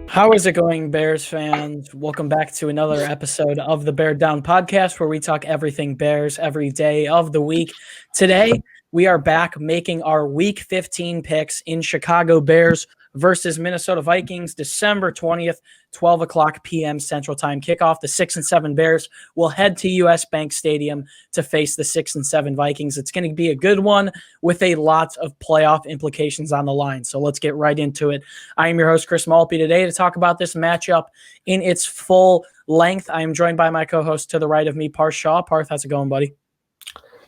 How is it going, Bears fans? Welcome back to another episode of the Bear Down podcast, where we talk everything Bears every day of the week. Today, we are back making our Week 15 picks in Chicago Bears versus Minnesota Vikings, December 20th, 12 o'clock p.m. Central Time kickoff. The 6-7 Bears will head to US Bank Stadium to face the 6-7 Vikings. It's going to be a good one with a lot of playoff implications on the line. So let's get right into it. I am your host, Chris Malpe, today to talk about this matchup in its full length. I am joined by my co-host to the right of me, Parth Shaw. Parth, how's it going, buddy?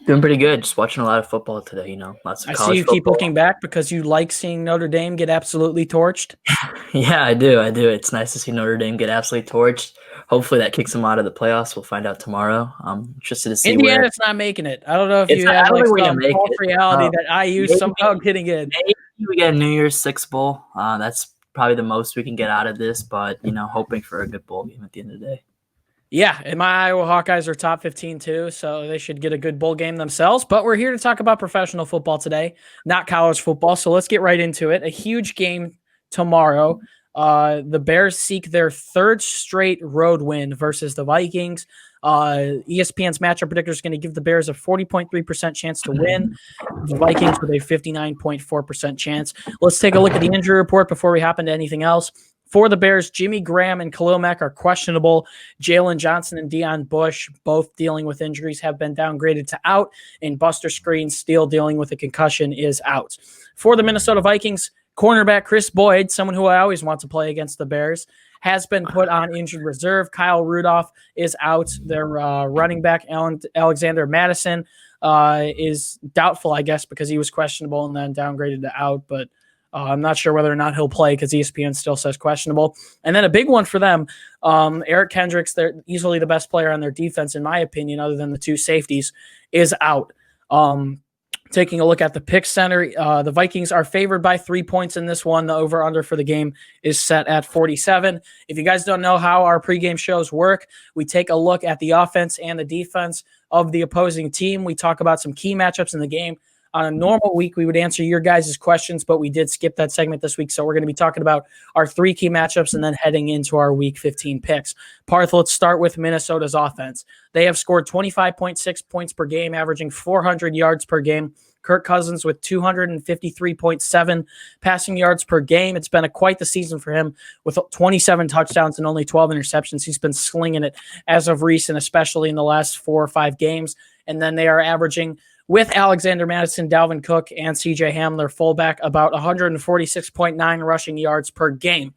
Doing pretty good. Just watching a lot of football today, lots of college football. I see you keep looking back because you like seeing Notre Dame get absolutely torched. Yeah, I do. It's nice to see Notre Dame get absolutely torched. Hopefully that kicks them out of the playoffs. We'll find out tomorrow. I'm interested to see Indiana's not making it. I don't know if you have some false reality that IU somehow getting in. Maybe we get a New Year's Six bowl. That's probably the most we can get out of this, but, hoping for a good bowl game at the end of the day. Yeah, and my Iowa Hawkeyes are top 15 too, so they should get a good bowl game themselves. But we're here to talk about professional football today, not college football. So let's get right into it. A huge game tomorrow. The Bears seek their third straight road win versus the Vikings. ESPN's matchup predictor is going to give the Bears a 40.3% chance to win. The Vikings with a 59.4% chance. Let's take a look at the injury report before we hop into anything else. For the Bears, Jimmy Graham and Khalil Mack are questionable. Jaylen Johnson and Deon Bush, both dealing with injuries, have been downgraded to out, and Buster Skrine, still dealing with a concussion, is out. For the Minnesota Vikings, cornerback Chris Boyd, someone who I always want to play against the Bears, has been put on injured reserve. Kyle Rudolph is out. Their running back, Alexander Madison, is doubtful, I guess, because he was questionable and then downgraded to out, but I'm not sure whether or not he'll play because ESPN still says questionable. And then a big one for them, Eric Kendricks, they're easily the best player on their defense, in my opinion, other than the two safeties, is out. Taking a look at the pick center, the Vikings are favored by 3 points in this one. The over-under for the game is set at 47. If you guys don't know how our pregame shows work, we take a look at the offense and the defense of the opposing team. We talk about some key matchups in the game. On a normal week, we would answer your guys' questions, but we did skip that segment this week, so we're going to be talking about our three key matchups and then heading into our Week 15 picks. Parth, let's start with Minnesota's offense. They have scored 25.6 points per game, averaging 400 yards per game. Kirk Cousins with 253.7 passing yards per game. It's been quite the season for him with 27 touchdowns and only 12 interceptions. He's been slinging it as of recent, especially in the last 4 or 5 games. And then they are averaging, with Alexander Madison, Dalvin Cook, and C.J. Ham, their fullback, about 146.9 rushing yards per game.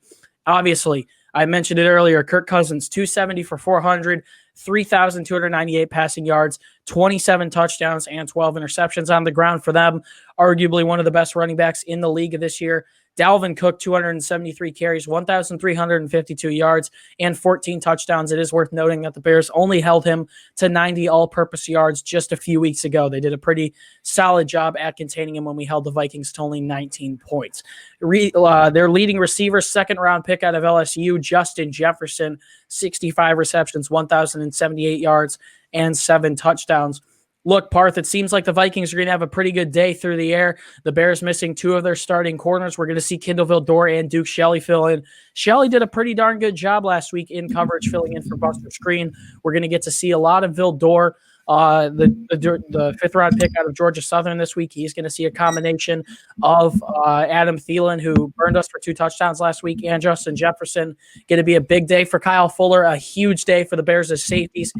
Obviously, I mentioned it earlier, Kirk Cousins, 270 for 400, 3,298 passing yards, 27 touchdowns, and 12 interceptions on the ground for them. Arguably one of the best running backs in the league this year. Dalvin Cook, 273 carries, 1,352 yards, and 14 touchdowns. It is worth noting that the Bears only held him to 90 all-purpose yards just a few weeks ago. They did a pretty solid job at containing him when we held the Vikings to only 19 points. Their leading receiver, second-round pick out of LSU, Justin Jefferson, 65 receptions, 1,078 yards, and 7 touchdowns. Look, Parth, it seems like the Vikings are going to have a pretty good day through the air. The Bears missing 2 of their starting corners. We're going to see Kindle Vildor and Duke Shelley fill in. Shelley did a pretty darn good job last week in coverage, filling in for Buster Skrine. We're going to get to see a lot of Vildor. The fifth-round pick out of Georgia Southern this week. He's going to see a combination of Adam Thielen, who burned us for 2 touchdowns last week, and Justin Jefferson. Going to be a big day for Kyle Fuller, a huge day for the Bears as safeties.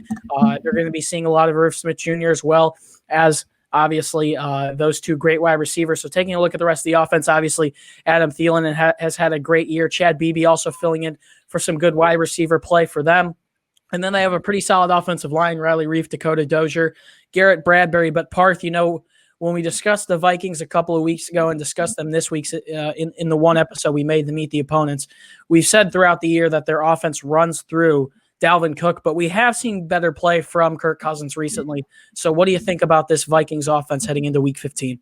They're going to be seeing a lot of Irv Smith Jr. as well as, obviously, those 2 great wide receivers. So taking a look at the rest of the offense, obviously, Adam Thielen has had a great year. Chad Beebe also filling in for some good wide receiver play for them. And then they have a pretty solid offensive line, Riley Reif, Dakota Dozier, Garrett Bradbury. But Parth, when we discussed the Vikings a couple of weeks ago and discussed them this week in the one episode we made to meet the opponents, we've said throughout the year that their offense runs through Dalvin Cook, but we have seen better play from Kirk Cousins recently. So what do you think about this Vikings offense heading into Week 15?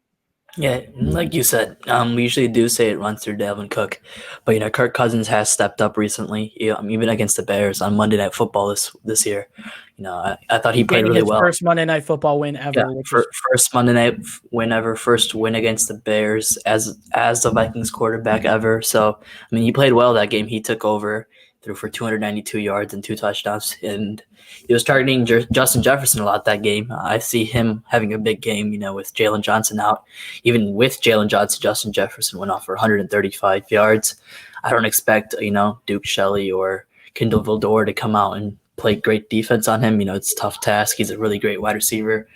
Yeah, like you said, we usually do say it runs through Dalvin Cook, but Kirk Cousins has stepped up recently. Even against the Bears on Monday Night Football this year. I thought he played Getting really his well. first Monday Night Football win Yeah, ever, which is first Monday night win ever, first win against the Bears as the Vikings quarterback ever. So he played well that game. He took over, threw for 292 yards and 2 touchdowns, and he was targeting Justin Jefferson a lot that game. I see him having a big game. With Jaylen Johnson out, even with Jaylen Johnson, Justin Jefferson went off for 135 yards. I don't expect Duke Shelley or Kendall Vildor to come out and play great defense on him. It's a tough task. He's a really great wide receiver.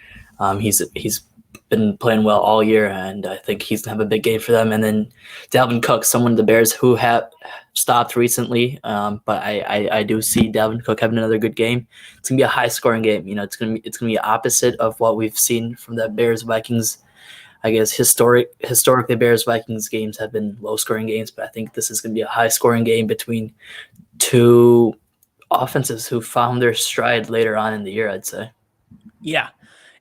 He's been playing well all year, and I think he's gonna have a big game for them. And then Dalvin Cook, someone of the Bears who have stopped recently, but I do see Dalvin Cook having another good game. It's gonna be a high scoring game. It's gonna be opposite of what we've seen from the Bears Vikings. I guess historically Bears Vikings games have been low scoring games, but I think this is gonna be a high scoring game between two offenses who found their stride later on in the year, I'd say. yeah.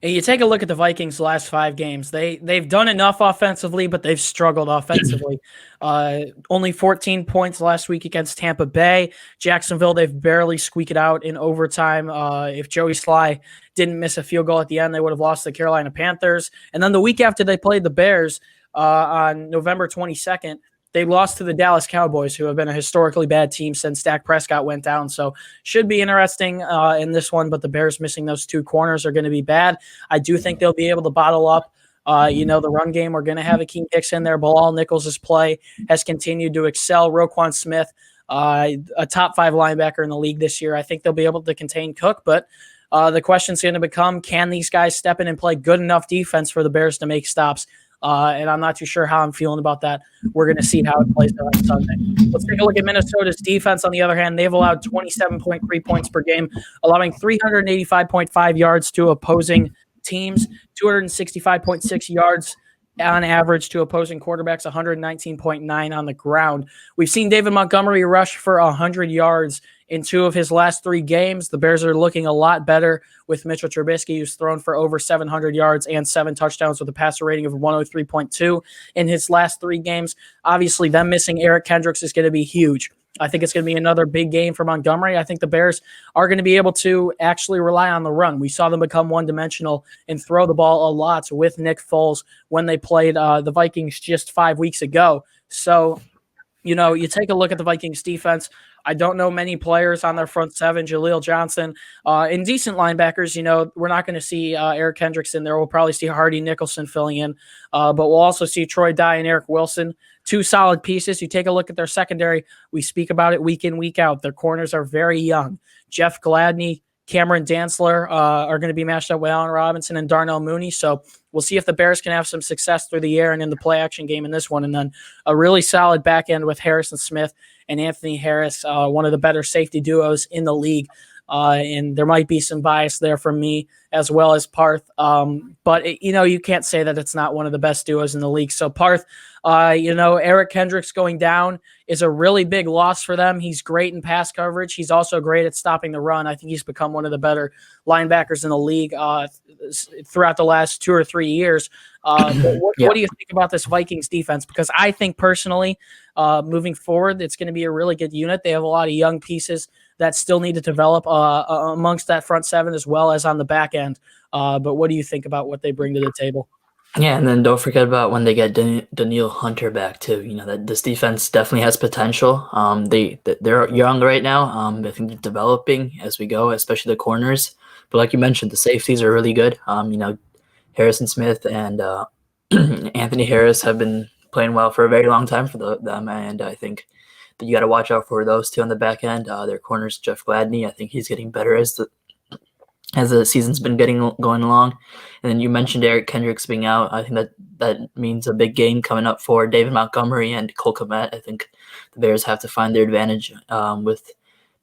And you take a look at the Vikings' last 5 games. They've done enough offensively, but they've struggled offensively. Only 14 points last week against Tampa Bay. Jacksonville, they've barely squeaked it out in overtime. If Joey Sly didn't miss a field goal at the end, they would have lost the Carolina Panthers. And then the week after they played the Bears on November 22nd, they lost to the Dallas Cowboys, who have been a historically bad team since Dak Prescott went down. So should be interesting in this one, but the Bears missing those 2 corners are going to be bad. I do think they'll be able to bottle up. The run game. We're going to have Akeem Hicks in there. Bilal Nichols' play has continued to excel. Roquan Smith, a top 5 linebacker in the league this year. I think they'll be able to contain Cook, but the question's going to become, can these guys step in and play good enough defense for the Bears to make stops? And I'm not too sure how I'm feeling about that. We're going to see how it plays out on Sunday. Let's take a look at Minnesota's defense. On the other hand, they've allowed 27.3 points per game, allowing 385.5 yards to opposing teams, 265.6 yards on average to opposing quarterbacks, 119.9 on the ground. We've seen David Montgomery rush for 100 yards in 2 of his last 3 games. The Bears are looking a lot better with Mitchell Trubisky, who's thrown for over 700 yards and 7 touchdowns with a passer rating of 103.2 in his last 3 games. Obviously, them missing Eric Kendricks is going to be huge. I think it's going to be another big game for Montgomery. I think the Bears are going to be able to actually rely on the run. We saw them become one-dimensional and throw the ball a lot with Nick Foles when they played the Vikings just 5 weeks ago. So, you take a look at the Vikings defense. I don't know many players on their front 7, Jaleel Johnson, and decent linebackers. We're not going to see Eric Kendricks in there. We'll probably see Hardy Nicholson filling in, but we'll also see Troy Dye and Eric Wilson, 2 solid pieces. You take a look at their secondary. We speak about it week in, week out. Their corners are very young. Jeff Gladney, Cameron Dantzler are going to be matched up with Allen Robinson and Darnell Mooney. So we'll see if the Bears can have some success through the air and in the play action game in this one. And then a really solid back end with Harrison Smith and Anthony Harris, one of the better safety duos in the league. And there might be some bias there from me as well as Parth. But you can't say that it's not one of the best duos in the league. So Parth, Eric Kendricks going down is a really big loss for them. He's great in pass coverage. He's also great at stopping the run. I think he's become one of the better linebackers in the league throughout the last 2 or 3 years. But what do you think about this Vikings defense? Because I think personally, moving forward, it's going to be a really good unit. They have a lot of young pieces that still need to develop amongst that front 7 as well as on the back end. But what do you think about what they bring to the table? Yeah, and then don't forget about when they get Daniil Hunter back too. That this defense definitely has potential. They're young right now. I think they're developing as we go, especially the corners. But like you mentioned, the safeties are really good. Harrison Smith and Anthony Harris have been playing well for a very long time for them, and I think that you got to watch out for those 2 on the back end. Their corners, Jeff Gladney, I think he's getting better as the season's been going along. And then you mentioned Eric Kendricks being out. I think that means a big game coming up for David Montgomery and Cole Kmet. I think the Bears have to find their advantage with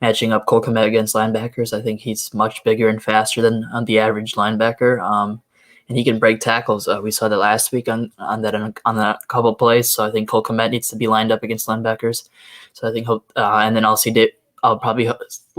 matching up Cole Kmet against linebackers. I think he's much bigger and faster than the average linebacker. And he can break tackles. We saw that last week on a couple of plays. So I think Cole Kmet needs to be lined up against linebackers. So I think and then we'll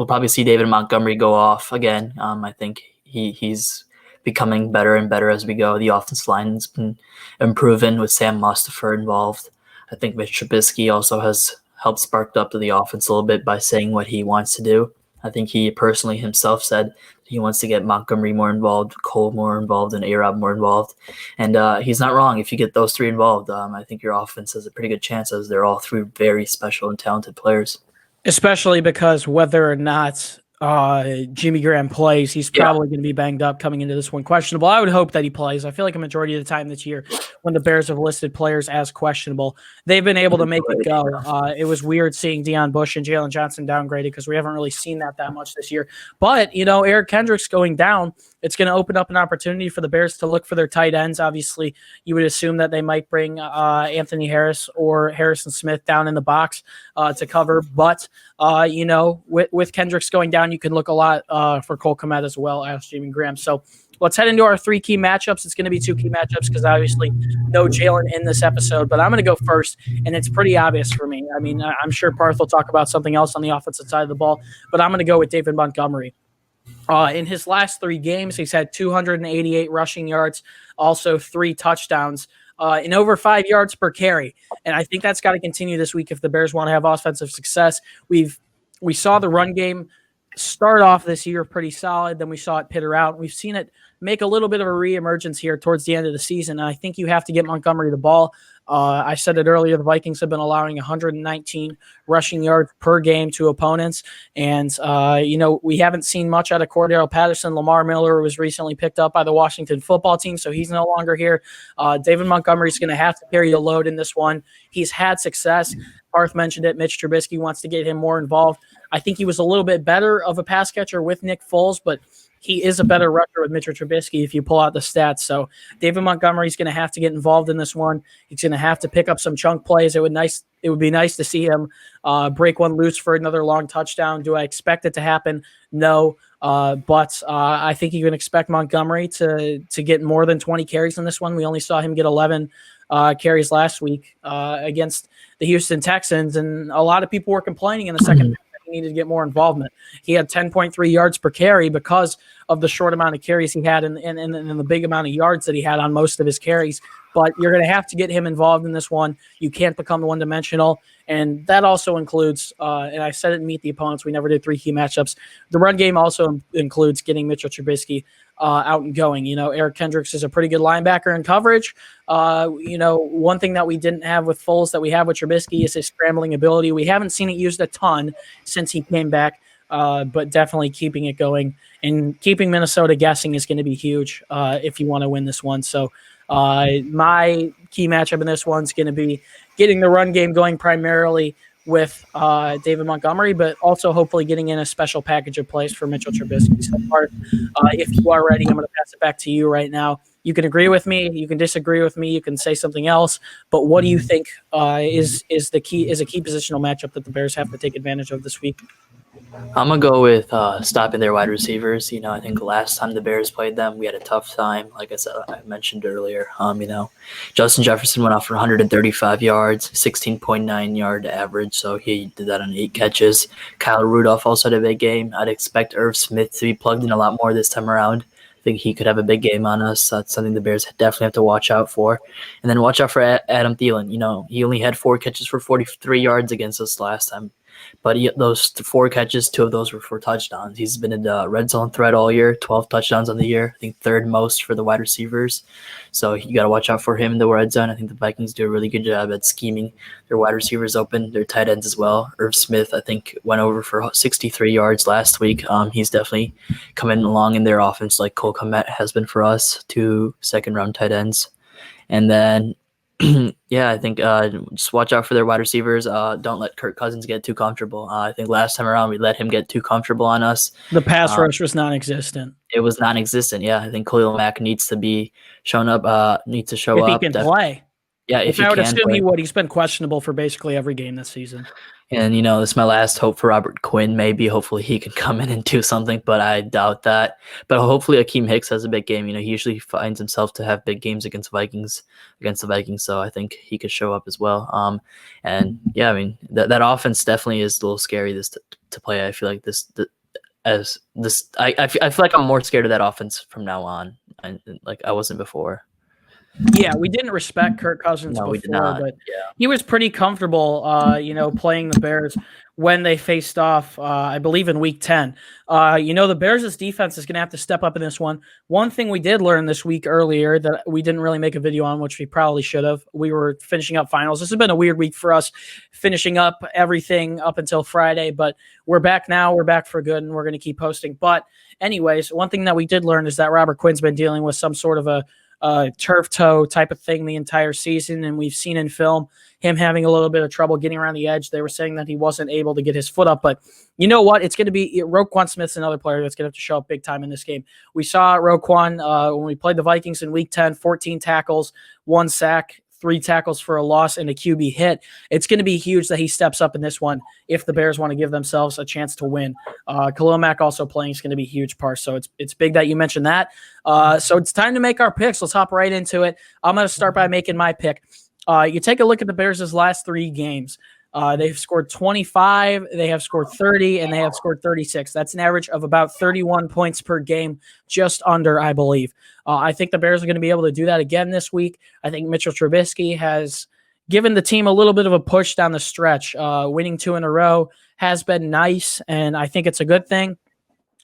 probably see David Montgomery go off again. I think he's becoming better and better as we go. The offensive line's been improving with Sam Mustipher involved. I think Mitch Trubisky also has helped spark up to the offense a little bit by saying what he wants to do. I think he personally himself said he wants to get Montgomery more involved, Cole more involved, and A-Rob more involved. And he's not wrong. If you get those three involved, I think your offense has a pretty good chance, as they're all three very special and talented players. Especially because whether or not Jimmy Graham plays, he's probably going to be banged up coming into this one. Questionable. I would hope that he plays. I feel like a majority of the time this year, when the Bears have listed players as questionable, they've been able to make it go. It was weird seeing Deion Bush and Jaylen Johnson downgraded because we haven't really seen that much this year. But, Eric Kendricks going down, it's going to open up an opportunity for the Bears to look for their tight ends. Obviously, you would assume that they might bring Anthony Harris or Harrison Smith down in the box to cover. But, with Kendricks going down, you can look a lot for Cole Kmet as well as Jimmy Graham. So let's head into our 3 key matchups. It's going to be 2 key matchups because obviously no Jaylen in this episode, but I'm going to go first, and it's pretty obvious for me. I mean, I'm sure Parth will talk about something else on the offensive side of the ball, but I'm going to go with David Montgomery. In his last 3 games, he's had 288 rushing yards, also 3 touchdowns, and over 5 yards per carry. And I think that's got to continue this week if the Bears want to have offensive success. We saw the run game start off this year pretty solid. Then we saw it peter out. We've seen it make a little bit of a reemergence here towards the end of the season. And I think you have to get Montgomery the ball. I said it earlier, the Vikings have been allowing 119 rushing yards per game to opponents. And, we haven't seen much out of Cordero Patterson. Lamar Miller was recently picked up by the Washington football team, so he's no longer here. David Montgomery is going to have to carry the load in this one. He's had success. Parth mentioned it. Mitch Trubisky wants to get him more involved. I think he was a little bit better of a pass catcher with Nick Foles, but he is a better rusher with Mitchell Trubisky if you pull out the stats. So David Montgomery is going to have to get involved in this one. He's going to have to pick up some chunk plays. It would be nice to see him break one loose for another long touchdown. Do I expect it to happen? No. But I think you can expect Montgomery to get more than 20 carries in this one. We only saw him get 11 carries last week against the Houston Texans, and a lot of people were complaining in the second half. He needed to get more involvement. He had 10.3 yards per carry because of the short amount of carries he had and the big amount of yards that he had on most of his carries. But you're going to have to get him involved in this one. You can't become one-dimensional. And that also includes, and I said it in Meet the Opponents, we never did 3 key matchups. The run game also includes getting Mitchell Trubisky out and going. Eric Kendricks is a pretty good linebacker in coverage. One thing that we didn't have with Foles that we have with Trubisky is his scrambling ability. We haven't seen it used a ton since he came back, but definitely keeping it going and keeping Minnesota guessing is going to be huge if you want to win this one. So my key matchup in this one is going to be getting the run game going primarily with David Montgomery, but also hopefully getting in a special package of plays for Mitchell Trubisky. So, Parth, if you are ready, I'm going to pass it back to you right now. You can agree with me, you can disagree with me, you can say something else, but what do you think is a key positional matchup that the Bears have to take advantage of this week? I'm going to go with stopping their wide receivers. I think the last time the Bears played them, we had a tough time. Like I said, I mentioned earlier, Justin Jefferson went off for 135 yards, 16.9 yard average. So he did that on 8 catches. Kyle Rudolph also had a big game. I'd expect Irv Smith to be plugged in a lot more this time around. I think he could have a big game on us. That's something the Bears definitely have to watch out for. And then watch out for Adam Thielen. He only had 4 catches for 43 yards against us last time. But those 4 catches, 2 of those were for touchdowns. He's been in the red zone threat all year, 12 touchdowns on the year. I think 3rd most for the wide receivers. So you got to watch out for him in the red zone. I think the Vikings do a really good job at scheming their wide receivers open, their tight ends as well. Irv Smith, I think, went over for 63 yards last week. He's definitely coming along in their offense like Cole Kmet has been for us, 2 second-round tight ends. And then I think just watch out for their wide receivers. Don't let Kirk Cousins get too comfortable. I think last time around we let him get too comfortable on us. The pass rush was non-existent. It was non-existent. Yeah, I think Khalil Mack needs to be shown up. Needs to show up. If he can play. Yeah, if I would assume he would. He's been questionable for basically every game this season. And, this is my last hope for Robert Quinn. Maybe, hopefully he can come in and do something, but I doubt that. But hopefully Akeem Hicks has a big game. He usually finds himself to have big games against the Vikings. So I think he could show up as well. That offense definitely is a little scary to play. I feel like I feel like I'm more scared of that offense from now on I wasn't before. Yeah, we didn't respect Kirk Cousins No, we did before, not. but Yeah. he was pretty comfortable, playing the Bears when they faced off, I believe in week 10. The Bears' defense is going to have to step up in this one. One thing we did learn this week earlier that we didn't really make a video on, which we probably should have. We were finishing up finals. This has been a weird week for us, finishing up everything up until Friday, but we're back now. We're back for good, and we're going to keep posting. But anyways, one thing that we did learn is that Robert Quinn's been dealing with some sort of a turf toe type of thing the entire season, and we've seen in film him having a little bit of trouble getting around the edge. They were saying that he wasn't able to get his foot up, but you know what? It's going to be Roquan Smith's another player that's going to have to show up big time in this game. We saw Roquan when we played the Vikings in week 10, 14 tackles, 1 sack, 3 tackles for a loss, and a QB hit. It's going to be huge that he steps up in this one if the Bears want to give themselves a chance to win. Khalil Mack also playing is going to be a huge part, so it's big that you mentioned that. So it's time to make our picks. Let's hop right into it. I'm going to start by making my pick. You take a look at the Bears' last 3 games. They've scored 25, they have scored 30, and they have scored 36. That's an average of about 31 points per game, just under, I believe. I think the Bears are going to be able to do that again this week. I think Mitchell Trubisky has given the team a little bit of a push down the stretch. Winning 2 in a row has been nice, and I think it's a good thing.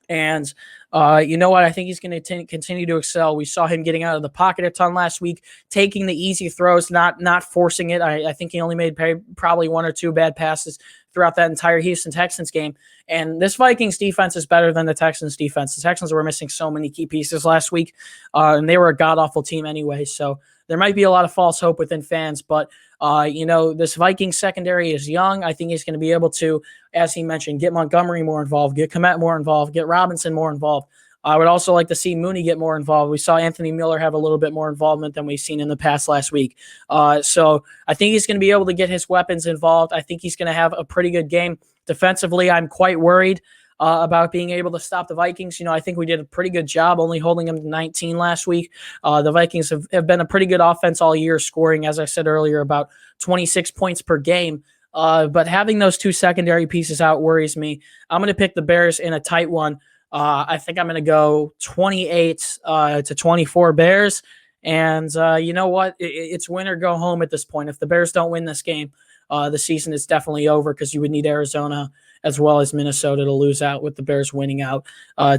And you know what? I think he's going to continue to excel. We saw him getting out of the pocket a ton last week, taking the easy throws, not forcing it. I think he only made probably 1 or 2 bad passes throughout that entire Houston Texans game. And this Vikings defense is better than the Texans defense. The Texans were missing so many key pieces last week, and they were a god-awful team anyway. So there might be a lot of false hope within fans, but this Vikings secondary is young. I think he's going to be able to, as he mentioned, get Montgomery more involved, get Kmet more involved, get Robinson more involved. I would also like to see Mooney get more involved. We saw Anthony Miller have a little bit more involvement than we've seen in the past last week. So I think he's going to be able to get his weapons involved. I think he's going to have a pretty good game. Defensively, I'm quite worried about being able to stop the Vikings. I think we did a pretty good job only holding them to 19 last week. The Vikings have been a pretty good offense all year, scoring, as I said earlier, about 26 points per game. But having those 2 secondary pieces out worries me. I'm going to pick the Bears in a tight one. I think I'm going to go 28 to 24 Bears. And you know what? It's win or go home at this point. If the Bears don't win this game, the season is definitely over, because you would need Arizona as well as Minnesota to lose out with the Bears winning out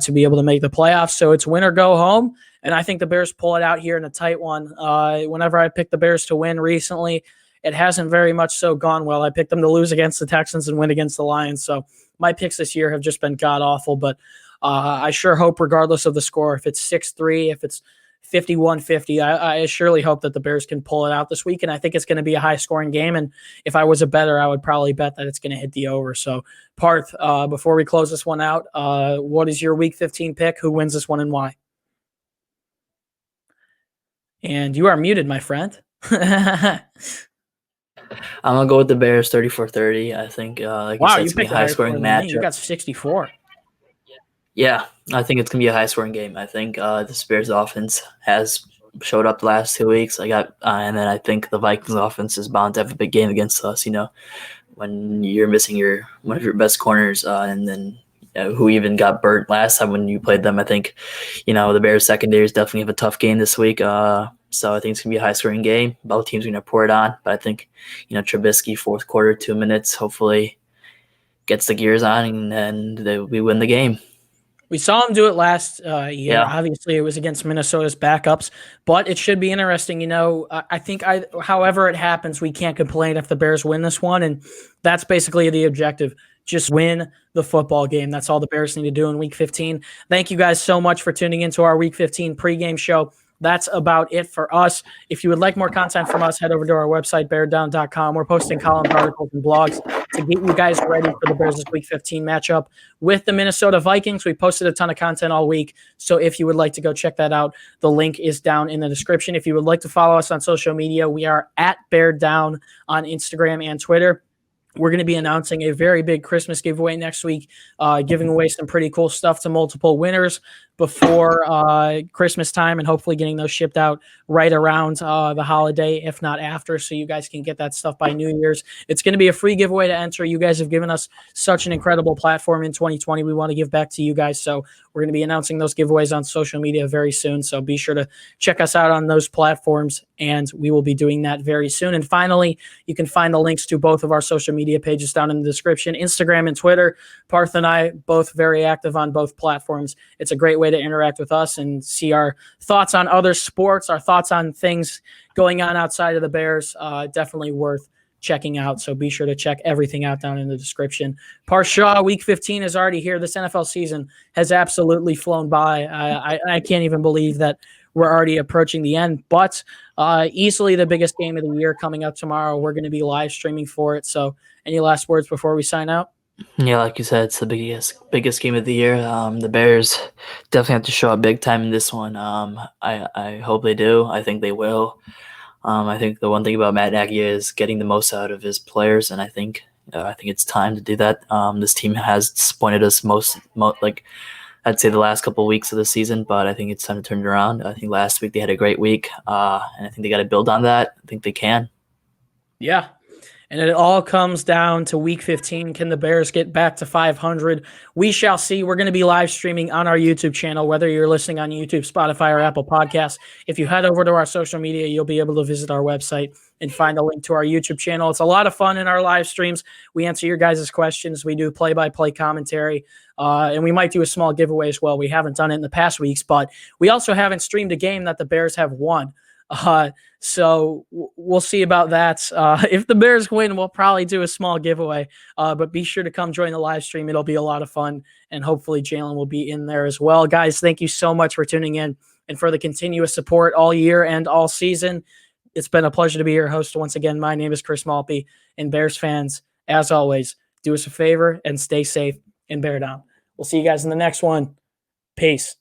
to be able to make the playoffs. So it's win or go home. And I think the Bears pull it out here in a tight one. Whenever I picked the Bears to win recently, it hasn't very much so gone well. I picked them to lose against the Texans and win against the Lions. So my picks this year have just been god-awful, but I sure hope, regardless of the score, if it's 6-3, if it's 51-50, I surely hope that the Bears can pull it out this week, and I think it's going to be a high-scoring game, and if I was a bettor, I would probably bet that it's going to hit the over. So, Parth, before we close this one out, what is your Week 15 pick? Who wins this one and why? And you are muted, my friend. I'm going to go with the Bears 34-30. I think, like you said, it's going to be a high-scoring matchup. You got 64. Yeah, I think it's going to be a high-scoring game. I think this Bears offense has showed up the last 2 weeks. And then I think the Vikings offense is bound to have a big game against us, when you're missing one of your best corners, and then who even got burnt last time when you played them. I think, the Bears secondary is definitely have a tough game this week. So I think it's going to be a high-scoring game. Both teams are going to pour it on. But I think, Trubisky, 4th quarter, 2 minutes, hopefully gets the gears on, and we win the game. We saw him do it last year. Yeah. Obviously, it was against Minnesota's backups, but it should be interesting. I think however it happens, we can't complain if the Bears win this one, and that's basically the objective. Just win the football game. That's all the Bears need to do in Week 15. Thank you guys so much for tuning into our Week 15 pregame show. That's about it for us. If you would like more content from us, head over to our website, beardown.com. We're posting columns, articles, and blogs to get you guys ready for the Bears' Week 15 matchup with the Minnesota Vikings. We posted a ton of content all week, so if you would like to go check that out, the link is down in the description. If you would like to follow us on social media, we are at Bear Down on Instagram and Twitter. We're going to be announcing a very big Christmas giveaway next week, giving away some pretty cool stuff to multiple winners before Christmas time, and hopefully getting those shipped out right around the holiday, if not after, so you guys can get that stuff by New Year's. It's going to be a free giveaway to enter. You guys have given us such an incredible platform in 2020. We want to give back to you guys, so we're going to be announcing those giveaways on social media very soon, so be sure to check us out on those platforms, and we will be doing that very soon. And finally, you can find the links to both of our social media pages down in the description, Instagram and Twitter. Parth and I both very active on both platforms. It's a great way to interact with us and see our thoughts on other sports, our thoughts on things going on outside of the Bears. Definitely worth checking out. So be sure to check everything out down in the description. Parth Shaw, week 15 is already here. This NFL season has absolutely flown by. I can't even believe that we're already approaching the end, but easily the biggest game of the year coming up tomorrow. We're going to be live streaming for it. So any last words before we sign out? Yeah, like you said, it's the biggest game of the year. The Bears definitely have to show up big time in this one. I hope they do. I think they will. I think the one thing about Matt Nagy is getting the most out of his players, and I think it's time to do that. This team has disappointed us most like I'd say the last couple of weeks of the season, but I think it's time to turn it around. I think last week they had a great week, and I think they got to build on that. I think they can. Yeah. And it all comes down to week 15. Can the Bears get back to 500? We shall see. We're going to be live streaming on our YouTube channel, whether you're listening on YouTube, Spotify, or Apple Podcasts. If you head over to our social media, you'll be able to visit our website and find a link to our YouTube channel. It's a lot of fun in our live streams. We answer your guys' questions. We do play-by-play commentary, and we might do a small giveaway as well. We haven't done it in the past weeks, but we also haven't streamed a game that the Bears have won. So we'll see about that. If the Bears win, we'll probably do a small giveaway, but be sure to come join the live stream. It'll be a lot of fun, and hopefully Jaylen will be in there as well. Guys, thank you so much for tuning in and for the continuous support all year and all season. It's been a pleasure to be your host once again. My name is Chris Malpe, and Bears fans, as always, do us a favor and stay safe and bear down. We'll see you guys in the next one. Peace.